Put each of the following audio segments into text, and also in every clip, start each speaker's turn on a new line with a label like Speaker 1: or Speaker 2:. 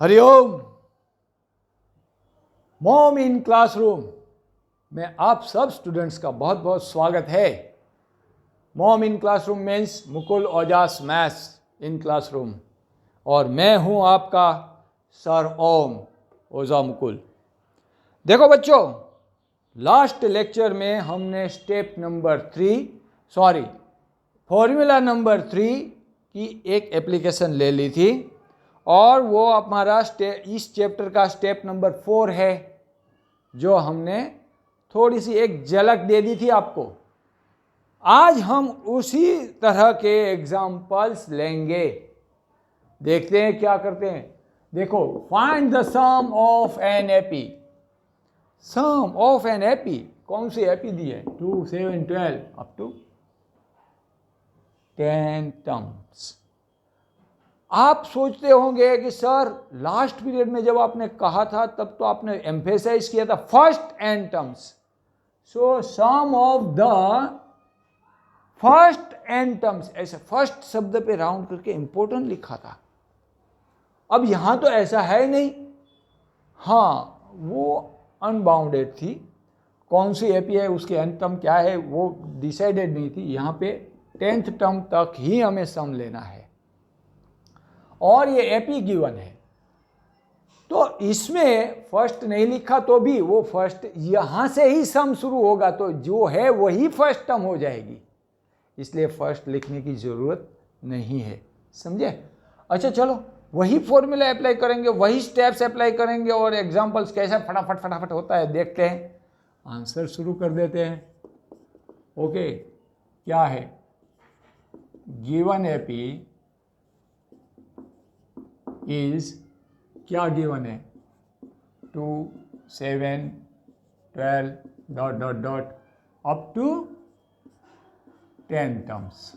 Speaker 1: Hariom. Mom in classroom में आप सब स्टूडेंट्स का बहुत बहुत स्वागत है। Mom in classroom means Mukul Ojas maths in classroom, और मैं हूं आपका सर ओम ओजा मुकुल। देखो बच्चों, लास्ट लेक्चर में हमने स्टेप नंबर 3 फॉर्मूला नंबर 3 की एक एप्लीकेशन ले ली थी, और वो हमारा इस चैप्टर का स्टेप नंबर 4 है, जो हमने थोड़ी सी एक झलक दे दी थी आपको। आज हम उसी तरह के एग्जाम्पल्स लेंगे। देखते हैं क्या करते हैं। देखो, find the sum of an AP. Sum of an AP, कौन सी एपी दी है? 2, 7, 12 अप टू 10 टर्म्स। आप सोचते होंगे कि सर, लास्ट पीरियड में जब आपने कहा था तब तो आपने एम्फेसाइज किया था first n terms. So sum of the first n terms, ऐसे फर्स्ट शब्द पे राउंड करके इंपॉर्टेंट लिखा था। अब यहां तो ऐसा है नहीं। हाँ, वो अनबाउंडेड थी। कौन सी एपी है, उसके एन टर्म क्या है, वो डिसाइडेड नहीं थी। यहां पे 10th टर्म तक ही हमें सम लेना है, और ये एपी गिवन है। तो इसमें फर्स्ट नहीं लिखा तो भी वो फर्स्ट यहां से ही सम शुरू होगा, तो जो है वही फर्स्ट टर्म हो जाएगी, इसलिए फर्स्ट लिखने की जरूरत नहीं है। समझे? अच्छा चलो, वही फॉर्मूला अप्लाई करेंगे, वही स्टेप्स अप्लाई करेंगे, और एग्जांपल्स कैसे फटाफट फटाफट होता है देखते हैं। आंसर शुरू कर देते हैं। ओके, क्या है? गिवन एपी इज, क्या गिवन है? 2, 7, 12 dot dot dot up to 10 terms.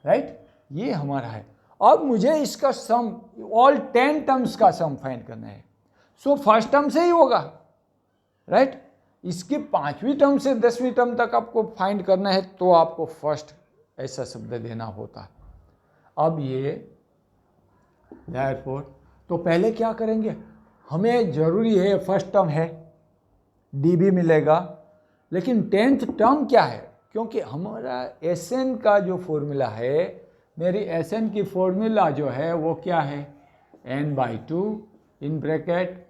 Speaker 1: Right, ये हमारा है। अब मुझे इसका सम, ऑल 10 टर्म्स का सम फाइंड करना है। सो फर्स्ट टर्म से ही होगा। राइट, इसकी 5वीं टर्म से 10वीं टर्म तक आपको फाइंड करना है, तो आपको फर्स्ट ऐसा शब्द देना होता। अब ये therefore, तो पहले क्या करेंगे? हमें जरूरी है, फर्स्ट टर्म है, डी भी मिलेगा, लेकिन 10th टर्म क्या है? क्योंकि हमारा एसएन का जो फॉर्मूला है, मेरी एसएन की फॉर्मूला जो है वो क्या है? n/2 इन bracket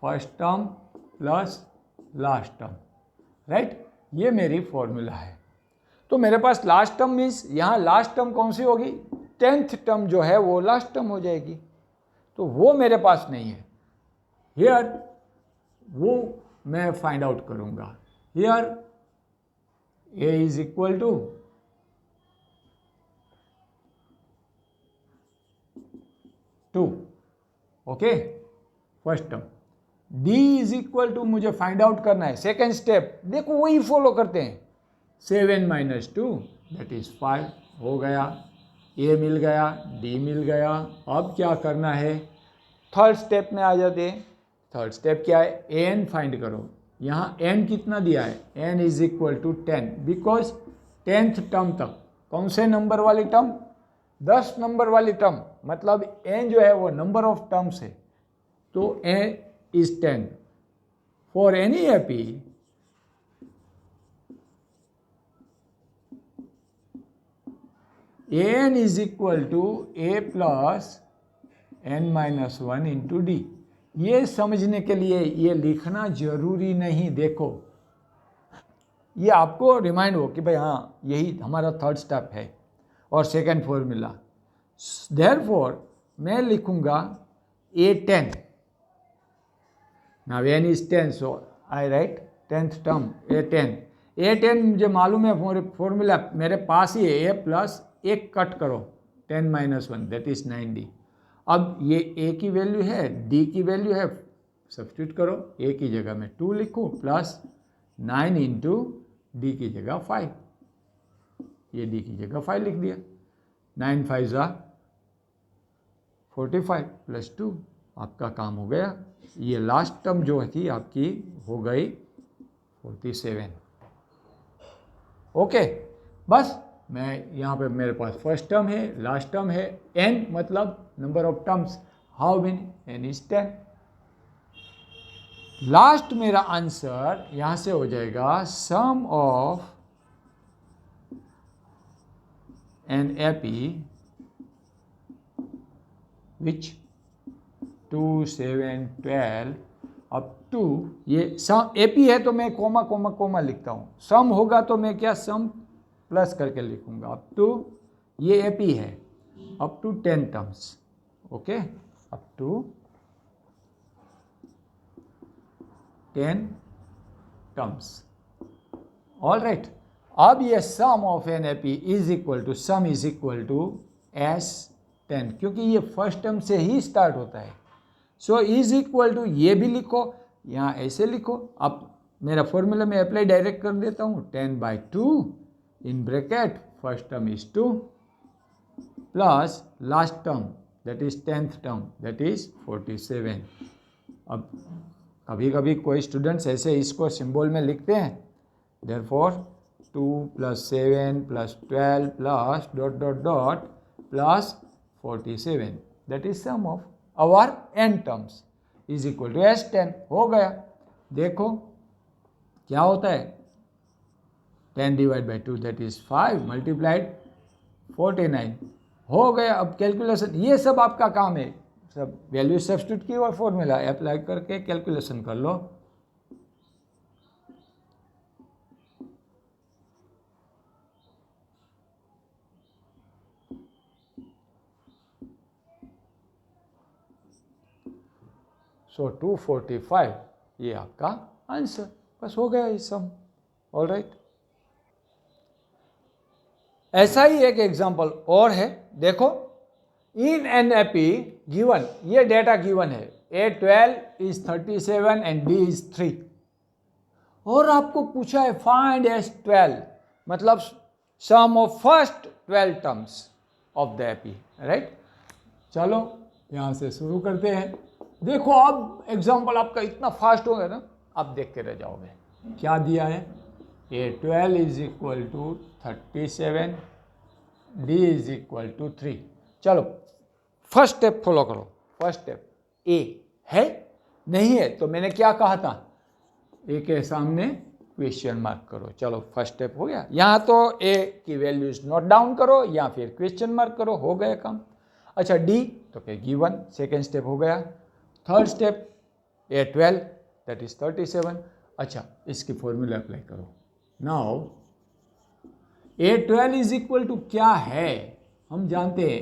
Speaker 1: first term plus last term. Right, ये मेरी फॉर्मूला है। तो मेरे पास लास्ट टर्म मीन्स यहाँ लास्ट टर्म कौन सी होगी? 10th टर्म जो है वो लास्ट टर्म हो जाएगी, तो वो मेरे पास नहीं है। हियर वो मैं फाइंड आउट करूंगा। Here a is equal to 2, okay, first term. d is equal to, मुझे फाइंड आउट करना है सेकेंड स्टेप। देखो वही फॉलो करते हैं। 7 - 2 दैट इज 5 हो गया। a मिल गया, d मिल गया। अब क्या करना है? थर्ड स्टेप में आ जाते हैं। थर्ड स्टेप क्या है? n फाइंड करो। यहाँ n कितना दिया है? n is equal to 10, because 10th term तक कौन से नंबर वाली टर्म? 10 नंबर वाली टर्म, मतलब n जो है वो नंबर ऑफ टर्म्स है, तो n is 10 for any AP an is equal to a plus n-1 into D. ये समझने के लिए ये लिखना जरूरी नहीं। देखो, ये आपको रिमाइंड हो कि भाई हाँ, यही हमारा थर्ड स्टेप है और सेकेंड फॉर्मूला। देयरफॉर मैं लिखूंगा a10। Now n is 10, so I right 10th term a10। a10 मुझे मालूम है, फॉर्मूला मेरे पास ही है। a प्लस 1 कट करो, 10-1 दैट इज 9d। अब ये a की वैल्यू है, d की वैल्यू है, सब्स्टिट्यूट करो। a की जगह में 2 लिखूँ, प्लस 9 इंटू डी की जगह 5, ये d की जगह 5 लिख दिया। 9 5 45 प्लस 2, आपका काम हो गया। ये लास्ट टर्म जो थी आपकी हो गई 47। ओके, बस मैं यहाँ पे मेरे पास फर्स्ट टर्म है, लास्ट टर्म है, n मतलब number of terms, how many, n is 10। Last मेरा आंसर यहाँ से हो जाएगा sum of an AP which 2, 7, 12 up to, ये सम एपी है तो मैं कोमा कोमा कोमा लिखता हूँ, सम होगा तो मैं क्या सम प्लस करके लिखूंगा, अप टू, ये एपी है, up to 10 terms, okay, up to 10 terms, all right. अब ये sum of an AP is equal to, sum is equal to S 10, क्योंकि ये फर्स्ट टर्म से ही स्टार्ट होता है, सो इज इक्वल टू, ये भी लिखो, यहाँ ऐसे लिखो, अब मेरा फॉर्मूला में अप्लाई डायरेक्ट कर देता हूँ, 10/2 इन bracket, first term is 2 plus last term that is 10th term that is 47। अब कभी कभी कोई स्टूडेंट्स ऐसे इसको सिंबल में लिखते हैं, therefore 2 + 7 + 12 plus dot dot dot plus 47 that is sum of our n terms is equal to S10। हो गया, देखो क्या होता है, 10/2 दैट इज 5 मल्टीप्लाइड 49, हो गया। अब कैलकुलेशन, ये सब आपका काम है, सब वैल्यू सब्स्टिट्यूट की और फॉर्मूला अप्लाई करके कैलकुलेशन कर लो। सो 245 ये आपका आंसर, बस हो गया ये सम, ऑल राइट। ऐसा ही एक एग्जांपल और है, देखो, इन एन एपी गिवन, ये डेटा गिवन है, A12 is 37 and D is 3, और आपको पूछा है फाइंड S12, मतलब sum of first 12 terms of the AP, right. चलो यहाँ से शुरू करते हैं। देखो अब एग्जांपल आपका इतना फास्ट होगा ना, आप देखते रह जाओगे। क्या दिया है, A12 is equal to 37, D is equal to 3। चलो फर्स्ट स्टेप फॉलो करो। फर्स्ट स्टेप A है, नहीं है तो मैंने क्या कहा था, A के सामने क्वेश्चन मार्क करो। चलो फर्स्ट स्टेप हो गया, यहाँ तो A की वैल्यूज नोट डाउन करो या फिर क्वेश्चन मार्क करो, हो गया काम। अच्छा D तो क्या गिवन, सेकेंड स्टेप हो गया। Third step A12 that is 37, अच्छा इसकी फॉर्मूला अप्लाई करो। Now A12 is equal to क्या है, हम जानते हैं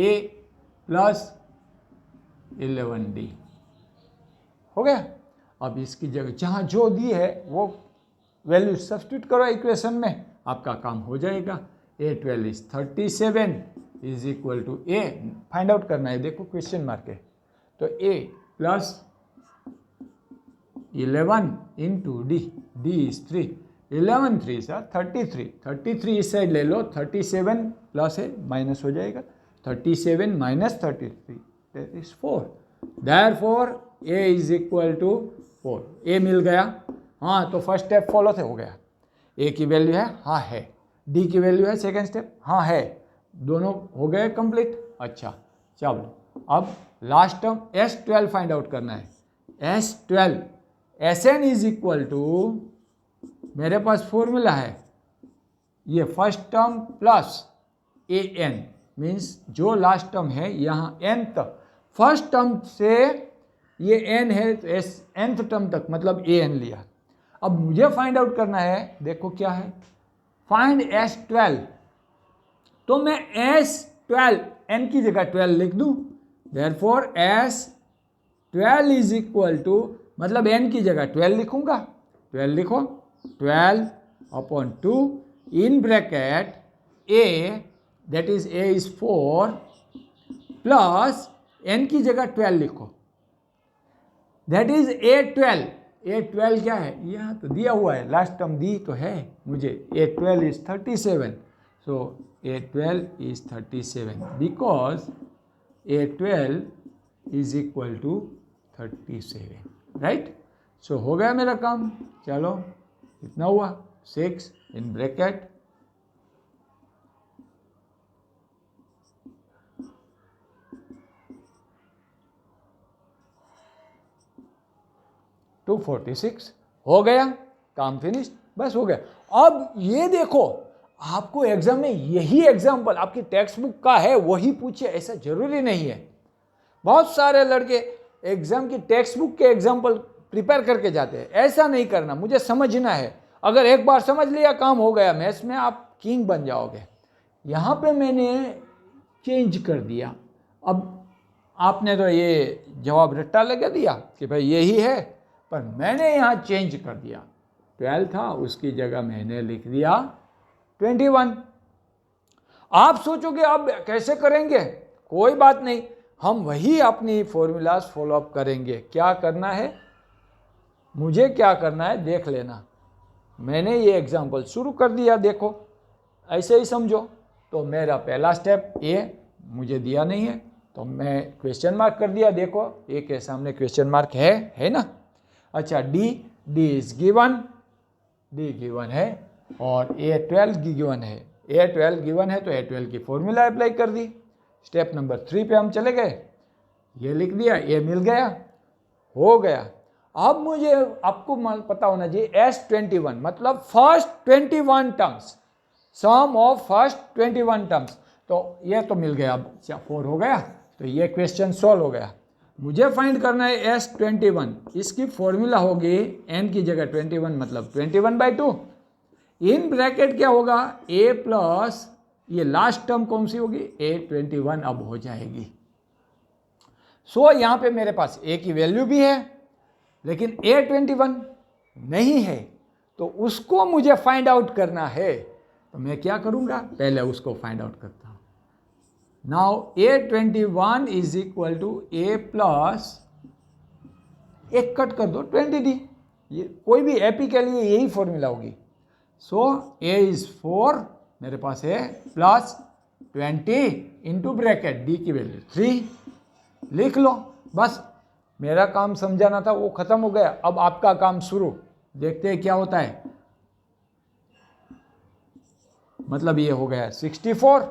Speaker 1: A + 11D, हो गया। अब इसकी जगह जहाँ जो दी है वो वैल्यू सब्स्टिट्यूट करो इक्वेशन में, आपका काम हो जाएगा। A12 is 37 is equal to A, find out करना है, देखो क्वेश्चन मार्क है, तो A + 11 into D, D is 3, 11 3 sir 33, 33 इस साइड ले लो, 37 प्लस है माइनस हो जाएगा, 37 - 33 that is 4, therefore A is equal to 4, A मिल गया। हाँ तो फर्स्ट स्टेप फॉलो से हो गया, A की वैल्यू है, हाँ है, D की वैल्यू है, सेकेंड स्टेप, हाँ है, दोनों हो गए कंप्लीट। अच्छा चलो अब last term S12 find out करना है। S12 Sn is equal to, मेरे पास फॉर्मूला है, ये first term plus An means जो लास्ट टर्म है यहाँ n तक, फर्स्ट टर्म से ये n है तो nth टर्म तक मतलब An लिया। अब मुझे फाइंड आउट करना है, देखो क्या है, फाइंड S12, तो मैं S12 n की जगह 12 लिख दूं, therefore S12 is equal to, मतलब n की जगह 12 लिखूंगा, 12 लिखो, 12/2 in bracket A that is A is 4 plus n की जगह 12 लिखो, दैट इज A12। A12 क्या है, यहाँ तो दिया हुआ है, लास्ट टर्म दी तो है मुझे, A12 is 37, so A12 is 37 because A12 is equal to 37, right. So हो गया मेरा काम। चलो कितना हुआ, 6 इन ब्रैकेट 246 हो गया, काम फिनिश, बस हो गया। अब ये देखो, आपको एग्जाम में यही एग्जाम्पल आपकी टेक्स्ट बुक का है वही पूछे ऐसा जरूरी नहीं है। बहुत सारे लड़के एग्जाम की टेक्स्ट बुक के एग्जाम्पल प्रिपेयर करके जाते हैं, ऐसा नहीं करना। मुझे समझना है, अगर एक बार समझ लिया काम हो गया, मैथ्स में आप किंग बन जाओगे। यहाँ पे मैंने चेंज कर दिया। अब आपने तो ये जवाब रट्टा लगा दिया कि भाई यही है, पर मैंने यहाँ चेंज कर दिया। 12 था, उसकी जगह मैंने लिख दिया 21। आप सोचोगे अब कैसे करेंगे, कोई बात नहीं, हम वही अपनी फॉर्मूलाज फॉलो अप करेंगे। क्या करना है, मुझे क्या करना है देख लेना। मैंने ये एग्जाम्पल शुरू कर दिया, देखो ऐसे ही समझो। तो मेरा पहला स्टेप ए मुझे दिया नहीं है, तो मैं क्वेश्चन मार्क कर दिया। देखो ए के सामने क्वेश्चन मार्क है ना। अच्छा, D is given, D given है, और A12 गिवन है। A12 गिवन है तो A12 की फॉर्मूला अप्लाई कर दी। स्टेप नंबर 3 पे हम चले गए, ये लिख दिया, ए मिल गया, हो गया। अब मुझे आपको पता होना चाहिए S21 मतलब first 21 terms, sum of first 21 terms. तो ये तो मिल गया, अब 4 हो गया, तो ये क्वेश्चन सॉल्व हो गया। मुझे फाइंड करना है S21, इसकी फॉर्मूला होगी n की जगह 21 मतलब 21/2। इन ब्रैकेट क्या होगा, a प्लस ये लास्ट टर्म कौन सी होगी, A21 अब हो जाएगी। सो यहाँ पे मेरे पास a की वैल्यू भी है लेकिन A21 नहीं है, तो उसको मुझे फाइंड आउट करना है। तो मैं क्या करूँगा, पहले उसको फाइंड आउट करता हूँ। Now A21 is equal to a plus, एक कट कर दो 20d, ये कोई भी AP के लिए यही फॉर्मूला होगी। सो a इज 4, मेरे पास है, प्लस 20 इंटू ब्रैकेट d की वैल्यू 3, लिख लो। बस मेरा काम समझाना था, वो खत्म हो गया। अब आपका काम शुरू, देखते हैं क्या होता है। मतलब ये हो गया 64।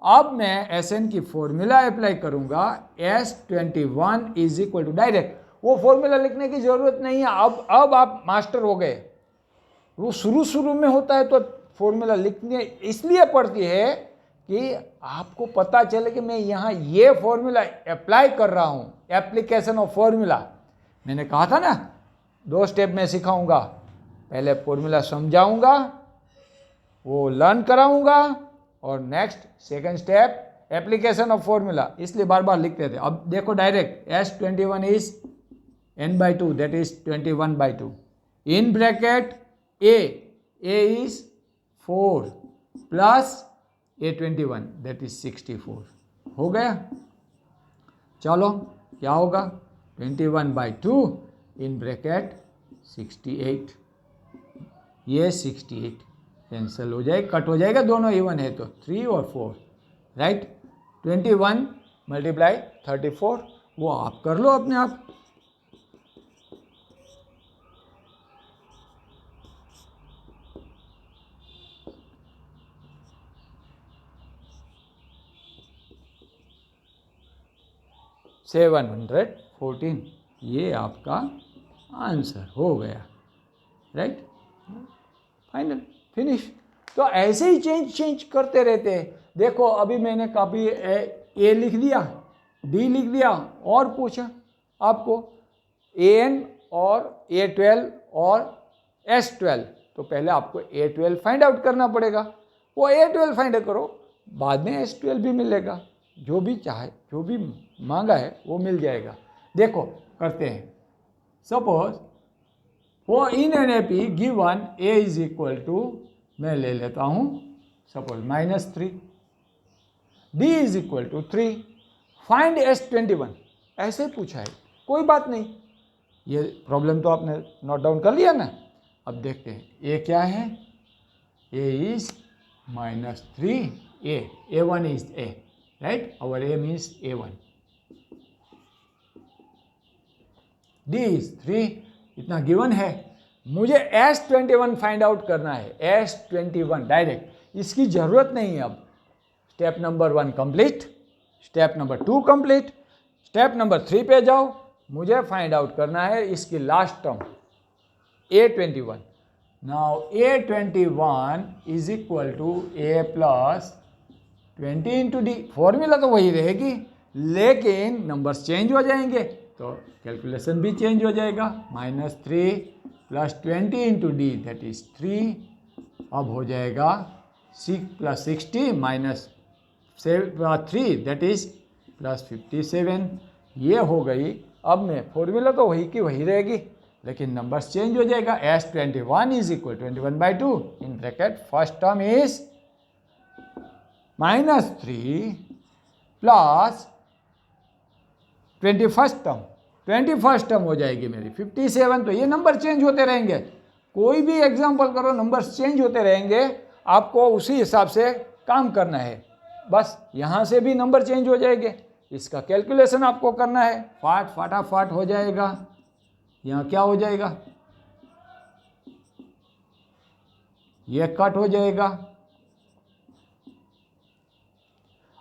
Speaker 1: अब मैं Sn की फॉर्मूला अप्लाई करूंगा, S21 is equal to, direct वो फॉर्मूला लिखने की जरूरत नहीं है। अब आप मास्टर हो गए। वो शुरू में होता है तो फॉर्मूला लिखने इसलिए पड़ती है कि आपको पता चले कि मैं यहाँ ये फॉर्मूला अप्लाई कर रहा हूँ, एप्लीकेशन ऑफ फॉर्मूला। मैंने कहा था ना 2 स्टेप में सिखाऊंगा, पहले फॉर्मूला समझाऊंगा, वो लर्न कराऊंगा, और next second step application of formula, इसलिए बार बार लिखते थे। अब देखो direct S21 is n/2 that is 21/2 in bracket a is 4 plus A21 that is 64, हो गया। चलो क्या होगा, 21/2 इन ब्रैकेट 68, ये 68 कैंसिल हो जाए, कट हो जाएगा, दोनों इवन है तो 3 और 4, राइट। 21 मल्टीप्लाई 34, वो आप कर लो अपने आप। $714, ये आपका आंसर हो गया, राइट, फाइनल, फिनिश। तो ऐसे ही चेंज करते रहते हैं। देखो अभी मैंने कॉपी ए लिख दिया, डी लिख दिया, और पूछा आपको AN और A12 और S12, तो पहले आपको A12 फाइंड आउट करना पड़ेगा। वो A12 फाइंड करो, बाद में S12 भी मिलेगा, जो भी चाहे, जो भी मांगा है वो मिल जाएगा। देखो करते हैं। सपोज वो in an AP given A is equal to, मैं ले लेता हूँ suppose -3, D is equal to 3, find S21, ऐसे पूछा है, कोई बात नहीं। ये प्रॉब्लम तो आपने नोट डाउन कर लिया ना। अब देखते हैं A क्या है, A is -3, A1 is A, right, our A means A1, D is 3, इतना गिवन है। मुझे S21 फाइंड आउट करना है, S21 डायरेक्ट, इसकी जरूरत नहीं है। अब step number 1 complete, step number 2 complete, step number 3 पे जाओ। मुझे फाइंड आउट करना है इसकी last term, A21. Now A21 is equal to A plus 20 into D. Formula तो वही रहेगी, लेकिन नंबर्स चेंज हो जाएंगे तो कैलकुलेशन भी चेंज हो जाएगा. -3 plus 20 into D that is 3. अब हो जाएगा 6 plus 60 minus 3 that is plus 57. ये हो गई. अब में फॉर्मूला तो वही की वही रहेगी, लेकिन नंबर्स चेंज हो जाएगा. S21 is equal 21/2 in bracket first term is -3 plus 21st term हो जाएगी मेरी 57. तो ये नंबर चेंज होते रहेंगे. कोई भी एग्जाम्पल करो, नंबर्स चेंज होते रहेंगे, आपको उसी हिसाब से काम करना है. बस यहाँ से भी नंबर चेंज हो जाएंगे, इसका कैलकुलेशन आपको करना है. फटाफट हो जाएगा. यहाँ क्या हो जाएगा, ये कट हो जाएगा.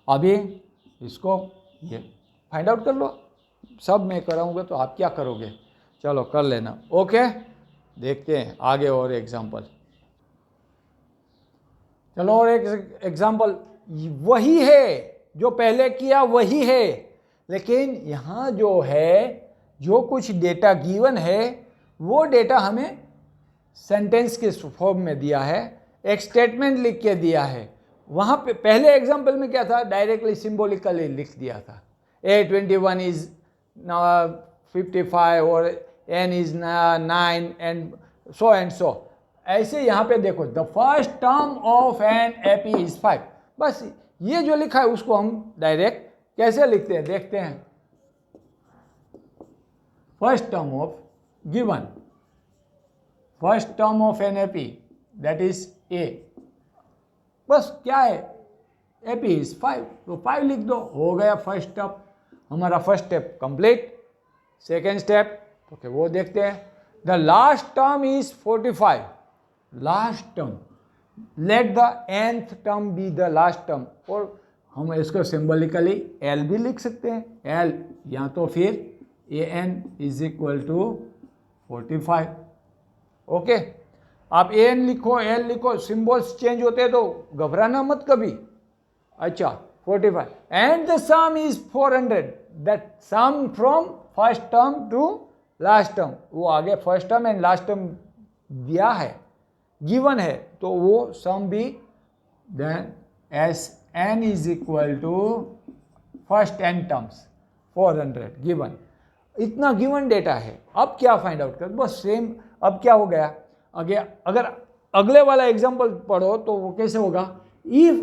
Speaker 1: अभी इसको ये फाइंड आउट कर लो. सब मैं कराऊंगा तो आप क्या करोगे, चलो कर लेना. ओके, देखते हैं आगे और एग्जाम्पल. चलो और एक एग्जाम्पल. वही है जो पहले किया, वही है, लेकिन यहाँ जो है, जो कुछ डेटा गिवन है, वो डेटा हमें सेंटेंस के फॉर्म में दिया है, एक स्टेटमेंट लिख के दिया है. वहाँ पे पहले एग्जाम्पल में क्या था, डायरेक्टली सिंबॉलिकली लिख दिया था. A21 इज 55 और N इज 9 एंड सो. ऐसे यहाँ पे देखो, the first term of an AP is 5. बस ये जो लिखा है उसको हम डायरेक्ट कैसे लिखते हैं देखते हैं. First term of given, first term of an AP that is A. बस क्या है, AP इज 5, तो 5 लिख दो, हो गया फर्स्ट स्टेप. हमारा first step complete. Second step तो क्या वो देखते हैं. The last term is 45. Last term, let the nth term be the last term. और हम इसको सिंबॉलिकली L भी लिख सकते हैं. L या तो फिर AN is equal to 45. Okay, आप AN लिखो, L लिखो, सिंबल्स चेंज होते हैं तो घबराना मत कभी. अच्छा, 45 and the sum is 400. That sum from first term to last term. वो आगे first term and last term दिया है, गिवन है, तो वो सम भी then SN is equal to first n terms 400 given. इतना गिवन डेटा है. अब क्या फाइंड आउट कर, बस सेम. अब क्या हो गया, अगर अगले वाला एग्जांपल पढ़ो तो वो कैसे होगा. If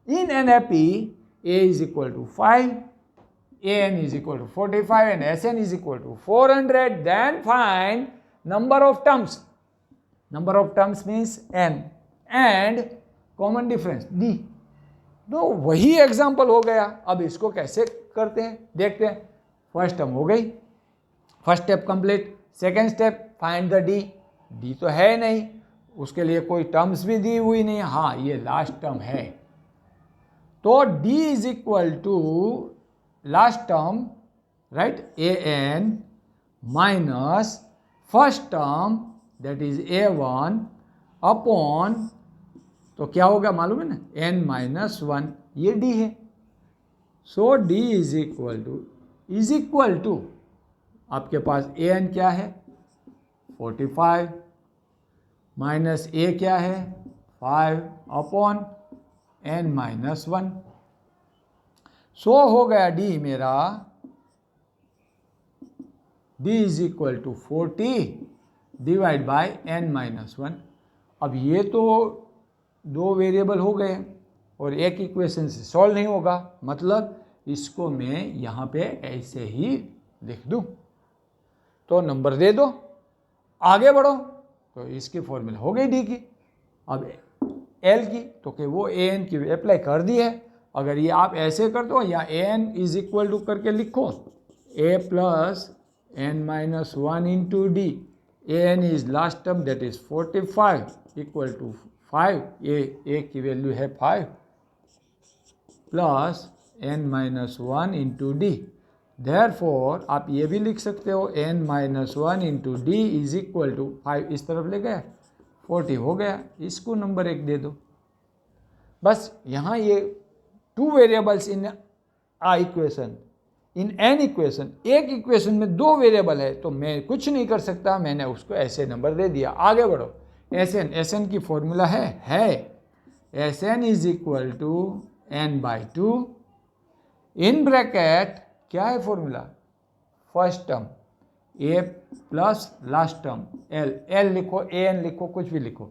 Speaker 1: in an AP A is equal to 5, AN is equal to 45 and SN is equal to 400, then find number of terms. Number of terms means n and common difference D. तो वही example हो गया. अब इसको कैसे करते हैं देखते हैं. फर्स्ट टर्म हो गई, first step complete. Second step find the D. D तो है नहीं, उसके लिए कोई टर्म्स भी दी हुई नहीं. हाँ, ये लास्ट टर्म है, तो D is equal to last term, right, AN minus first term that is A1 upon, तो क्या होगा मालूम है ना, N-1. ये D है. सो D इज इक्वल टू आपके पास AN क्या है 45 माइनस A क्या है 5 अपॉन N-1. सो हो गया D मेरा, D is equal to 40 divide by N-1. अब ये तो दो वेरिएबल हो गए और एक इक्वेशन से सॉल्व नहीं होगा, मतलब इसको मैं यहाँ पे ऐसे ही लिख दूँ. तो नंबर दे दो, आगे बढ़ो. तो इसकी फॉर्मूला हो गई D की. अब L की तो कि वो AN की अप्लाई कर दी है. अगर ये आप ऐसे कर दो या AN इज इक्वल टू करके लिखो A plus N-1 into D. AN is last term that is 45 equal to 5. A की वैल्यू है 5 plus N-1 into D therefore आप ये भी लिख सकते हो n minus 1 into D is equal to 5 इस तरफ ले गए 40 हो गया, इसको नंबर 1 दे दो। बस यहाँ ये 2 variables in a equation, in an equation, एक इक्वेशन में 2 वेरिएबल है तो मैं कुछ नहीं कर सकता, मैंने उसको ऐसे नंबर दे दिया। आगे बढ़ो, एस एन की फॉर्मूला है S N is equal to n by 2 in bracket क्या है formula, first term a plus last term l लिखो, an लिखो, कुछ भी लिखो।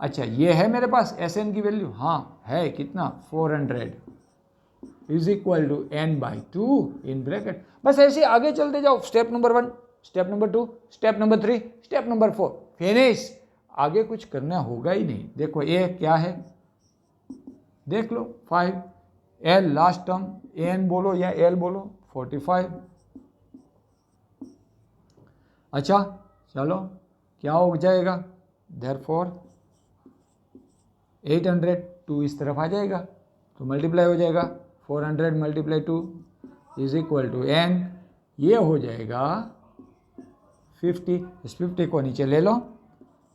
Speaker 1: अच्छा ये है मेरे पास एस एन की वैल्यू, हाँ है, कितना 400 is equal to n by 2 in bracket. बस ऐसे आगे चलते जाओ, step number 1, step number 2, step number 3, step number 4, finish. आगे कुछ करना होगा ही नहीं। देखो ए क्या है, देख लो 5, एल लास्ट टर्म, एन बोलो या एल बोलो 45। अच्छा चलो क्या हो जाएगा, देयरफॉर 800 2 इस तरफ आ जाएगा तो मल्टीप्लाई हो जाएगा, 400 multiply 2 is equal to n, ये हो जाएगा 50। इस 50 को नीचे ले लो,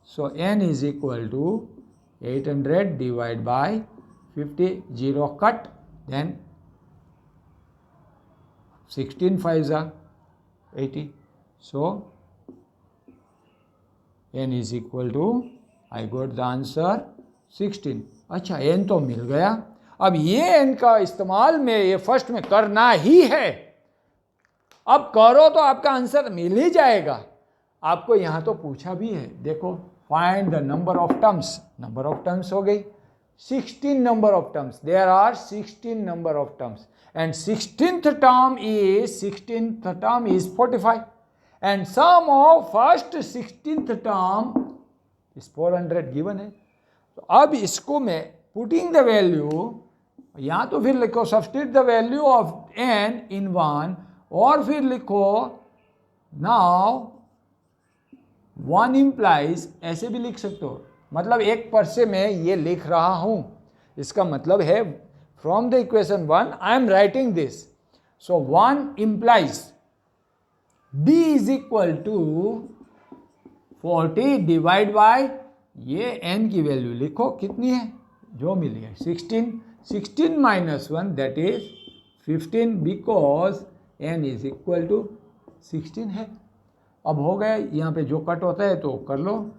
Speaker 1: so n is equal to 800 divide by 50, 0 cut, then 16 5 80, so n is equal to, I got the answer 16। अच्छा n तो मिल गया, अब ये n का इस्तेमाल में ये फर्स्ट में करना ही है। अब करो तो आपका आंसर मिल ही जाएगा। आपको यहां तो पूछा भी है, देखो find the number of terms, number of terms हो गई 16 number of terms, there are 16 number of terms and 16th term is 45 and sum of first 16th term is 400 given है। तो अब इसको मैं पुटिंग द वैल्यू, या तो फिर लिखो substitute the value of n इन 1, और फिर लिखो नाउ 1 implies, ऐसे भी लिख सकते हो, मतलब एक पर से मैं ये लिख रहा हूं, इसका मतलब है from the equation 1 I am writing this, so 1 implies d is equal to 40 divide by, ये n की वैल्यू लिखो कितनी है, जो मिली है 16, 16 minus 1 that is 15 because n is equal to 16 है। अब हो गया, यहाँ पे जो कट होता है तो कर लो,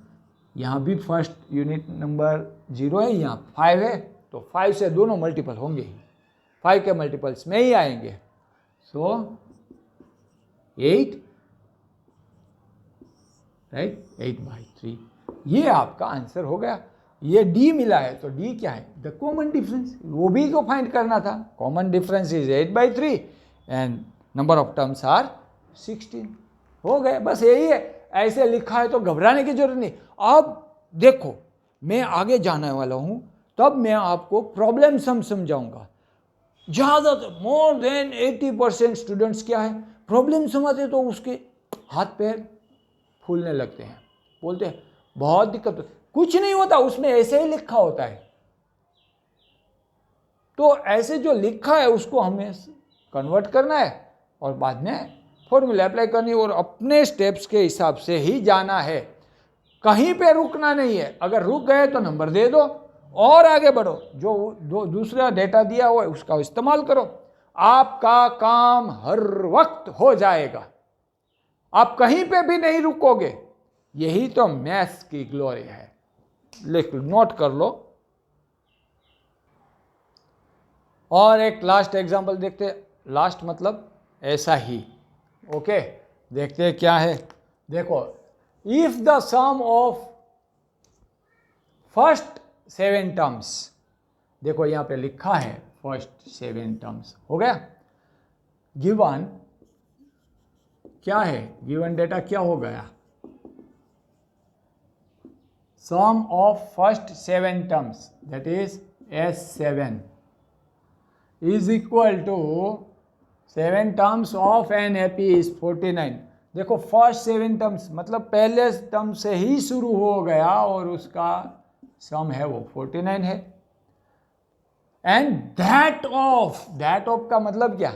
Speaker 1: यहाँ भी फर्स्ट यूनिट नंबर 0 है, यहाँ 5 है तो 5 से दोनों मल्टीपल होंगे ही, 5 के मल्टीपल्स में ही आएंगे, सो 8 राइट, 8 बाई 3, ये आपका आंसर हो गया। ये d मिला है तो d क्या है, द कॉमन डिफरेंस, वो भी को फाइंड करना था। Common difference is 8 by 3 and number of terms are 16, हो गए, बस यही है। ऐसे लिखा है तो घबराने की जरूरत नहीं। अब देखो मैं आगे जाने वाला हूं, तब मैं आपको प्रॉब्लम समझाऊंगा। ज़्यादातर मोर देन 80% स्टूडेंट्स क्या है, प्रॉब्लम समझते तो उसके हाथ पैर फूलने लगते हैं, बोलते हैं बहुत दिक्कत, कुछ नहीं होता उसमें, ऐसे ही लिखा होता है। तो ऐसे जो लिखा है उसको हमें कन्वर्ट करना है और बाद में फॉर्मूला अप्लाई करनी और अपने स्टेप्स के हिसाब से ही जाना है, कहीं पे रुकना नहीं है। अगर रुक गए तो नंबर दे दो और आगे बढ़ो, जो दूसरा डेटा दिया हुआ है उसका इस्तेमाल करो, आपका काम हर वक्त हो जाएगा, आप कहीं पे भी नहीं रुकोगे। यही तो मैथ्स की ग्लोरी है। लिख नोट कर लो। और एक लास्ट एग्जांपल देखते, लास्ट मतलब ऐसा ही, ओके देखते हैं क्या है। देखो, if the sum of first 7 terms, देखो यहां पे लिखा है फर्स्ट 7 टर्म्स, हो गया। गिवन क्या है, गिवन डेटा क्या हो गया, sum of first 7 terms that is S7 is equal to 7 terms of NAP is 49। देखो फर्स्ट 7 टर्म्स मतलब पहले टर्म से ही शुरू हो गया और उसका सम है वो 49 है। एंड दैट ऑफ का मतलब क्या,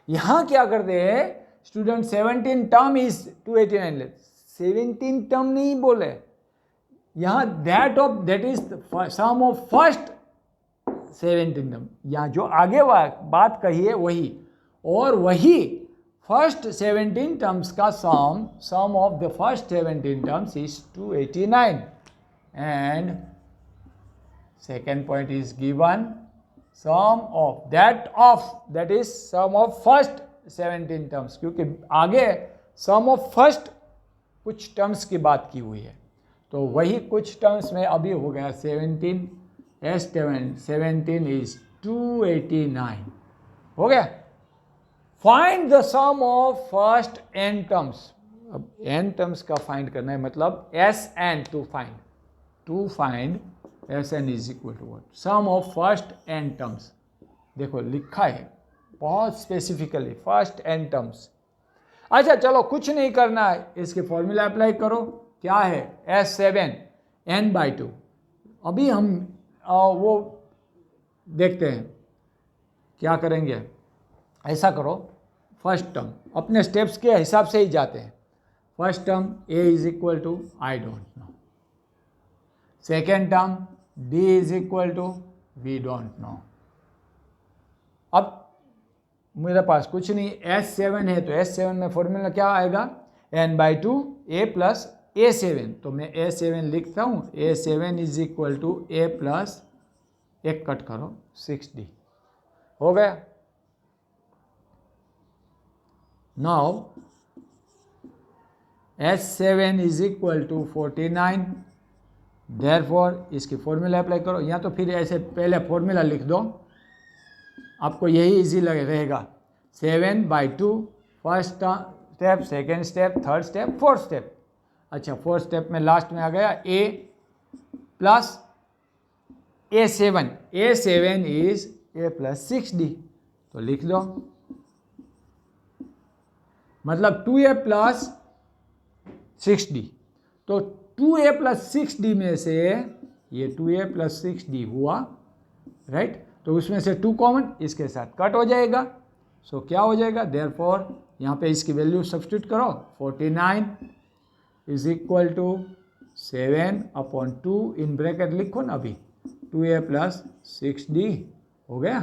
Speaker 1: यहाँ क्या करते हैं स्टूडेंट, 17 टर्म इज 289 ले, 17 टर्म नहीं बोले यहाँ, that is sum of first 17 term, यहाँ जो आगे बात कही है वही, और वही फर्स्ट 17 टर्म्स का sum of the first 17 terms is 289 and second point is given sum of that is sum of first 17 terms, क्योंकि आगे सम ऑफ फर्स्ट कुछ टर्म्स की बात की हुई है, तो वही कुछ टर्म्स में अभी हो गया 17 17 इज 289 हो गया। Find the sum of first n terms, अब n टर्म्स का फाइंड करना है, मतलब Sn to find Sn is equal to what, sum of first n terms. देखो लिखा है बहुत स्पेसिफिकली फर्स्ट n टर्म्स। अच्छा चलो कुछ नहीं करना है, इसके फॉर्मूला अप्लाई करो, क्या है S7 n/2। अभी हम वो देखते हैं क्या करेंगे। ऐसा करो, फर्स्ट टर्म अपने स्टेप्स के हिसाब से ही जाते हैं। First term a is equal to I don't know, second term d is equal to we don't know. अब मेरे पास कुछ नहीं, S7 है तो S7 में फॉर्मूला क्या आएगा, n/2 a प्लस A7, तो मैं A7 लिखता हूँ, A7 is equal to a plus एक कट करो 6d हो गया। Now S7 is equal to 49, therefore इसकी फॉर्मूला अप्लाई करो, या तो फिर ऐसे पहले फॉर्मूला लिख दो, आपको यही इजी रहेगा। 7/2 first step, second step, third step, fourth step. अच्छा फोर्थ स्टेप में लास्ट में आ गया a plus A7, A7 is a plus 6d, तो लिख दो, मतलब 2a प्लस 6d, तो 2a प्लस 6d में से ये 2a प्लस 6d हुआ, राइट, तो उसमें से 2 कॉमन इसके साथ कट हो जाएगा, सो क्या हो जाएगा, देयरफॉर यहाँ पे इसकी वैल्यू सब्स्टिट्यूट करो, 49 is equal to 7/2 in bracket लिखो ना अभी, 2a प्लस 6d हो गया।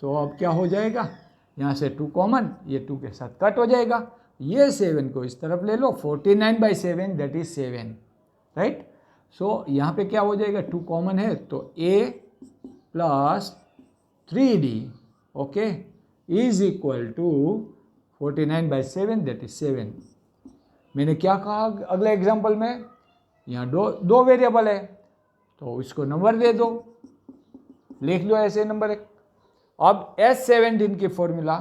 Speaker 1: सो अब क्या हो जाएगा, यहाँ से 2 कॉमन, ये 2 के साथ कट हो जाएगा, ये 7 को इस तरफ ले लो, 49/7 दैट इज 7, राइट। सो यहाँ पे क्या हो जाएगा, 2 कॉमन है तो a plus 3d okay is equal to 49/7 that is 7। मैंने क्या कहा अगले एग्जाम्पल में, यहाँ दो वेरिएबल है तो इसको नंबर दे दो, लिख लो ऐसे नंबर एक। अब S17 की फॉर्मूला,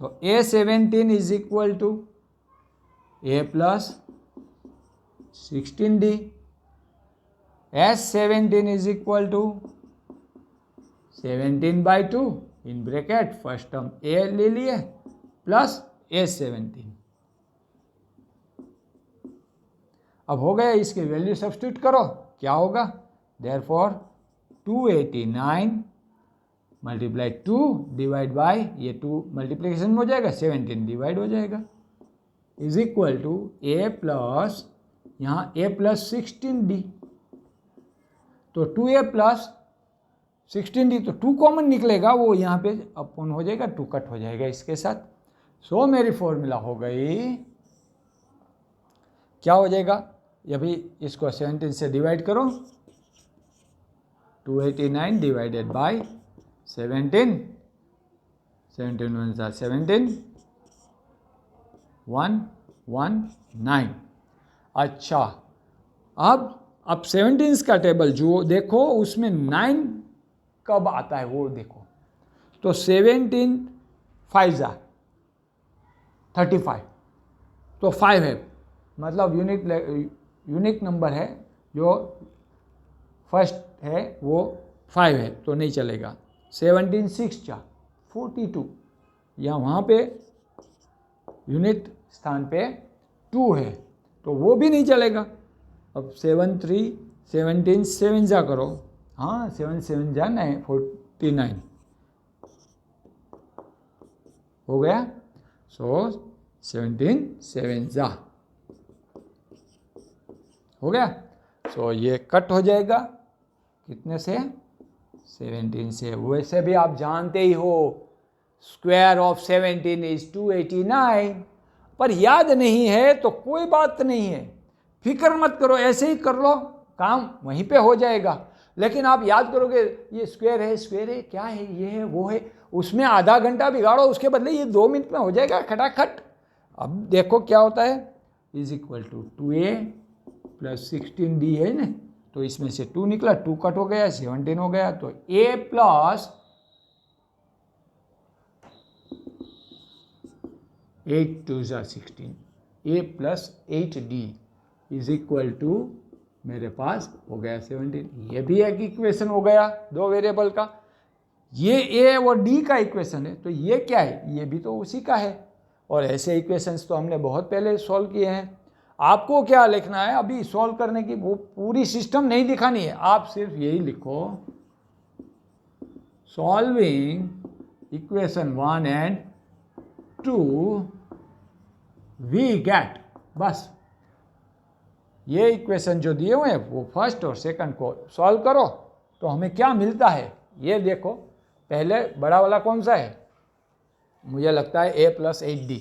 Speaker 1: तो A17 is equal to a plus 16d, S17 is equal to 17/2 in bracket first term a ले लिए प्लस A17। अब हो गया, इसकी वैल्यू सब्स्टिट्यूट करो, क्या होगा, देयरफॉर 289 मल्टीप्लाई 2 डिवाइड बाय, ये 2 मल्टीप्लिकेशन में हो जाएगा, 17 डिवाइड हो जाएगा, is equal to a plus, यहाँ a प्लस 16d, तो 2a प्लस 16d, तो 2 कॉमन निकलेगा, वो यहाँ पे अपन हो जाएगा, 2 कट हो जाएगा इसके साथ। सो मेरी फॉर्मूला हो गई, क्या हो जाएगा, अभी इसको 17 से डिवाइड करो, 289 डिवाइडेड बाय 17, 17 1 17, 119। अच्छा अब 17 का टेबल जो देखो, उसमें 9 कब आता है वो देखो, तो 17 5 35, तो 5 है, मतलब यूनिक नंबर है, जो फर्स्ट है वो 5 है, तो नहीं चलेगा। 17 6 42, या वहाँ पे यूनिट स्थान पे 2 है, तो वो भी नहीं चलेगा। अब 7 3 17 7 जा करो, हाँ 7 7 जा 9 49, हो गया। सो 17 7 जा हो गया। सो ये कट हो जाएगा कितने से? 17 से। वैसे भी आप जानते ही हो स्क्वायर ऑफ 17 इज 289, पर याद नहीं है तो कोई बात नहीं है, फिक्र मत करो, ऐसे ही कर लो, काम वहीं पे हो जाएगा। लेकिन आप याद करोगे ये स्क्वायर है क्या है, ये है वो है, उसमें आधा घंटा बिगाड़ो, उसके बदले ये 2 मिनट में हो जाएगा खटाखट। अब देखो क्या होता है, is equal to 2a plus 16d है ना, तो इसमें से 2 निकला, 2 कट हो गया, 17 हो गया, तो a plus 8 2 16, a plus 8d is equal to मेरे पास हो गया 17। ये भी एक इक्वेशन हो गया 2 वेरिएबल का। ये a और d का इक्वेशन है, तो ये क्या है, ये भी तो उसी का है। और ऐसे इक्वेशंस तो हमने बहुत पहले सॉल्व किए हैं। आपको क्या लिखना है, अभी सॉल्व करने की वो पूरी सिस्टम नहीं दिखानी है, आप सिर्फ यही लिखो, solving equation 1 and 2 we get, बस ये इक्वेशन जो दिए हुए हैं वो फर्स्ट और सेकंड को सॉल्व करो तो हमें क्या मिलता है ये देखो। पहले बड़ा वाला कौन सा है, मुझे लगता है a प्लस 8d,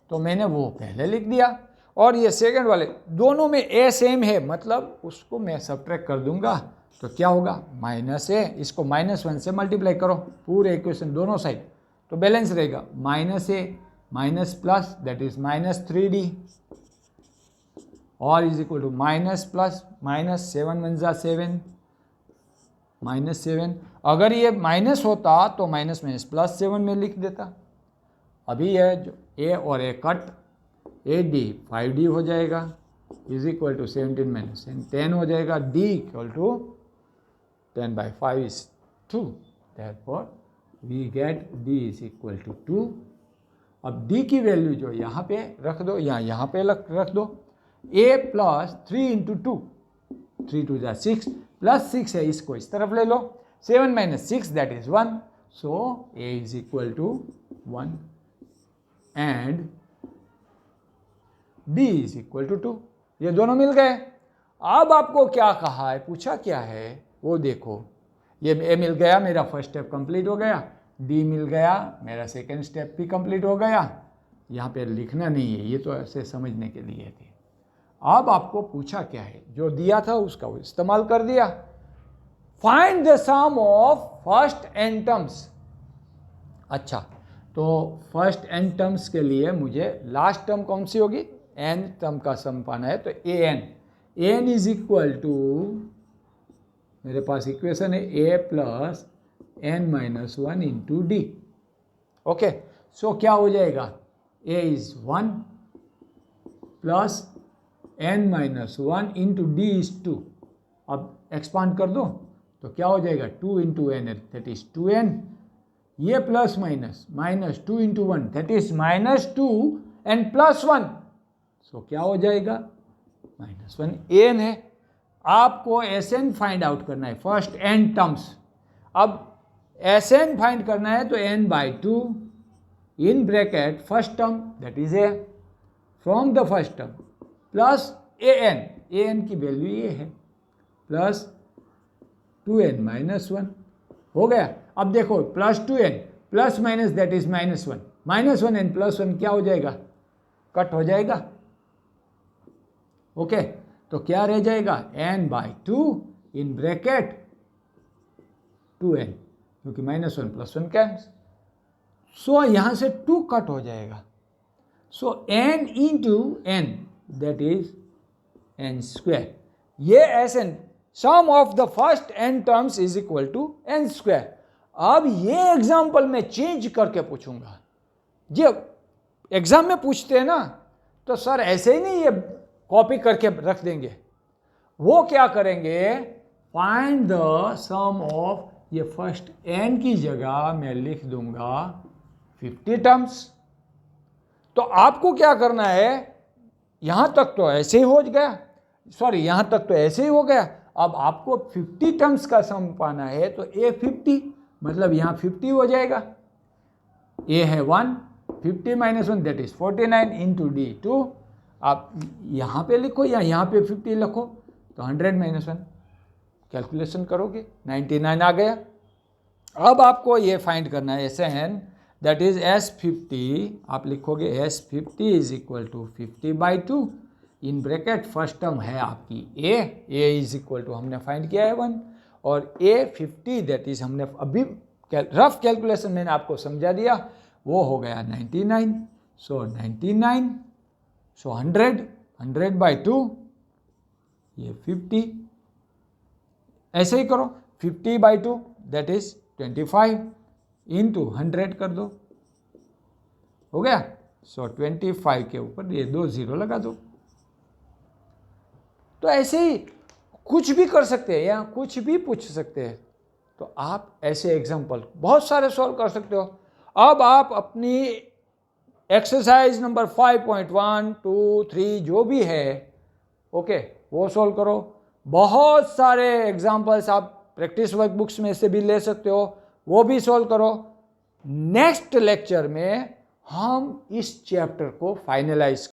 Speaker 1: तो मैंने वो पहले लिख दिया। और ये सेकंड वाले दोनों में a सेम है, मतलब उसको मैं सब्ट्रैक्ट कर दूंगा, तो क्या होगा माइनस a, इसको -1 से मल्टीप्लाई करो पूरे इक्वेशन दोनों साइड, तो बैलेंस रहेगा -a minus plus that is -3d और is equal to minus plus minus 7 1 जा 7 -7। अगर ये माइनस होता तो माइनस +7 में लिख देता। अभी है जो a और a कट, 8d 5d हो जाएगा इज इक्वल टू 17 - 10 हो जाएगा, d equal to 10/5 is 2, therefore we get d is equal to 2। अब d की वैल्यू जो यहाँ पे रख दो या यहाँ पे रख दो, a प्लस 3 इंटू 2, 3 2 जा 6 प्लस 6 है, इसको इस तरफ ले लो, 7 - 6 that is 1, so a is equal to 1 and d is equal to 2। ये दोनों मिल गए। अब आपको क्या कहा है, पूछा क्या है वो देखो, ये a मिल गया, मेरा फर्स्ट स्टेप कंप्लीट हो गया, d मिल गया, मेरा सेकेंड स्टेप भी कंप्लीट हो गया। यहाँ पे लिखना नहीं है, ये तो ऐसे समझने के लिए थे। अब आपको पूछा क्या है, जो दिया था उसका वो इस्तेमाल कर दिया। Find the sum of first n terms. अच्छा, तो फर्स्ट n टर्म्स के लिए मुझे लास्ट टर्म कौन सी होगी, n टर्म का सम पाना है, तो an इज इक्वल टू, मेरे पास इक्वेशन है a plus n - 1 into D. Okay, so क्या हो जाएगा, a is 1 plus n - 1 into D is 2। अब एक्सपांड कर दो तो क्या हो जाएगा, 2 into n that is 2n, ये plus minus -2 into 1 that is -2 and plus 1, सो क्या हो जाएगा -1 n है। आपको Sn फाइंड आउट करना है, फर्स्ट n टर्म्स। अब Sn फाइंड करना है तो n/2 in bracket first term that is a from the first term plus an की वैल्यू ये है, प्लस 2n - 1 हो गया। अब देखो plus 2n plus minus that is -1, -1 and +1 क्या हो जाएगा, कट हो जाएगा। ओके, तो क्या रह जाएगा, n/2 इन ब्रैकेट 2n, क्योंकि -1 +1 कैंसिल, सो यहाँ से 2 कट हो जाएगा, so n into n that is n²। ये Sn sum of the first n terms is equal to n²। अब ये एग्जाम्पल में चेंज करके पूछूंगा, जो एग्जाम में पूछते हैं ना, तो सर ऐसे ही नहीं ये कॉपी करके रख देंगे, वो क्या करेंगे, फाइंड द सम ऑफ, ये फर्स्ट n की जगह मैं लिख दूंगा 50 टर्म्स। तो आपको क्या करना है, यहां तक तो ऐसे ही हो गया, सॉरी यहां तक तो ऐसे ही हो गया, अब आपको 50 टर्म्स का सम पाना है, तो a 50 मतलब यहाँ 50 हो जाएगा, ए है 1, 50 minus 1 that is 49 into D 2। आप यहाँ पे लिखो या यहाँ पे 50 लिखो तो 100 माइनस 1 कैलकुलेशन करोगे 99 आ गया। अब आपको ये फाइंड करना है Sn दैट इज S50, आप लिखोगे S50 is equal to 50/2 in bracket first term है आपकी A इज इक्वल टू हमने फाइंड किया है 1 और A50 दैट इज हमने अभी रफ कैलकुलेशन मैंने आपको समझा दिया, वो हो गया 99। सो 99 सो 100/2 ये 50, ऐसे ही करो 50/2 दैट इज 25 इंटू 100 कर दो, हो गया। सो 25 के ऊपर ये 2 0 लगा दो। तो ऐसे ही कुछ भी कर सकते हैं या कुछ भी पूछ सकते हैं, तो आप ऐसे एग्जाम्पल बहुत सारे सॉल्व कर सकते हो। अब आप अपनी एक्सरसाइज नंबर 5.1, 2, 3 जो भी है ओके वो सॉल्व करो। बहुत सारे एग्जाम्पल्स आप प्रैक्टिस वर्कबुक्स में से भी ले सकते हो, वो भी सॉल्व करो। नेक्स्ट लेक्चर में हम इस चैप्टर को फाइनलाइज